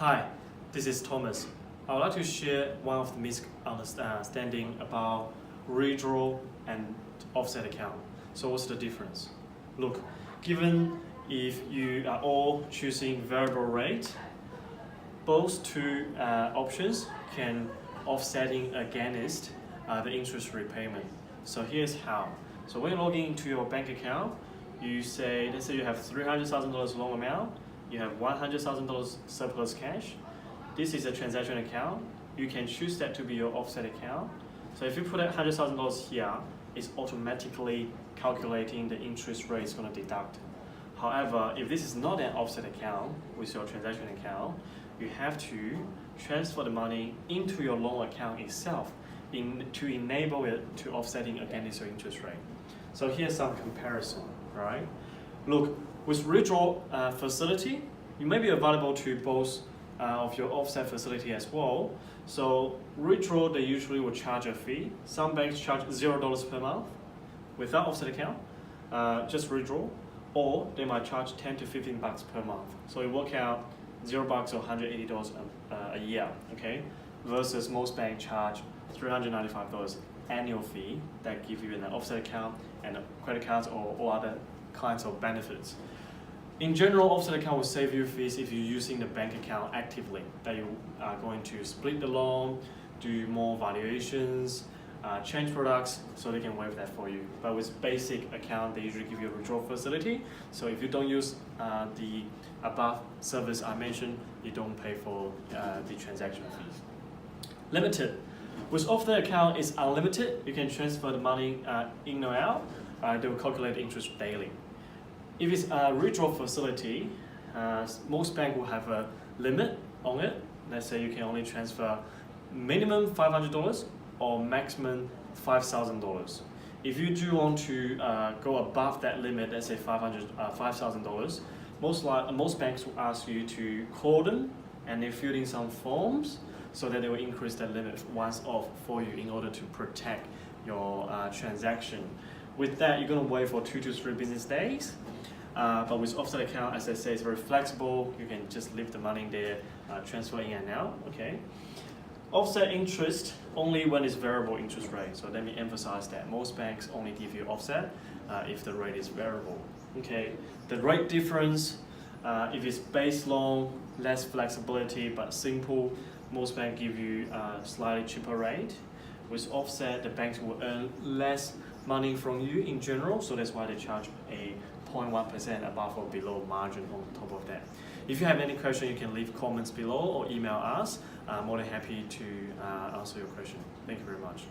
Hi, this is Thomas. I would like to share one of the misunderstanding about redraw and offset account. So what's the difference? Look, given if you are all choosing variable rate, both two options can offsetting against the interest repayment. So here's how. So when you're logging into your bank account, you say, let's say you have $300,000 loan amount, you have $100,000 surplus cash. This is a transaction account. You can choose that to be your offset account. So if you put $100,000 here, it's automatically calculating the interest rate it's going to deduct. However, if this is not an offset account with your transaction account, you have to transfer the money into your loan account itself to enable it to offsetting against your interest rate. So here's some comparison, right? Look, with Redraw facility, you may be available to both of your offset facility as well. So Redraw, they usually will charge a fee. Some banks charge $0 per month without offset account, just Redraw, or they might charge 10 to 15 bucks per month. So it work out $0 or $180 a year, okay? Versus most banks charge $395 annual fee that give you an offset account and credit cards or other kinds of benefits. In general, offset account will save you fees if you're using the bank account actively, that you are going to split the loan, do more valuations, change products, so they can waive that for you. But with basic account, they usually give you a withdrawal facility. So if you don't use the above service I mentioned, you don't pay for the transaction fees. Limited. With offset account, it's unlimited. You can transfer the money in or out. They will calculate the interest daily. If it's a Redraw facility, most banks will have a limit on it. Let's say you can only transfer minimum $500 or maximum $5,000. If you do want to go above that limit, let's say $5,000, most banks will ask you to call them and they fill in some forms so that they will increase that limit once off for you in order to protect your transaction. With that, you're going to wait for 2 to 3 business days. But with offset account, as I say, it's very flexible. You can just leave the money there, transfer in and out, okay? Offset interest only when it's variable interest rate. So let me emphasize that. Most banks only give you offset if the rate is variable, okay? The rate difference, if it's base loan, less flexibility but simple, most banks give you a slightly cheaper rate. With offset, the banks will earn less money from you in general, so that's why they charge a 0.1% above or below margin on top of that. If you have any question, you can leave comments below or email us. I'm more than happy to answer your question. Thank you very much.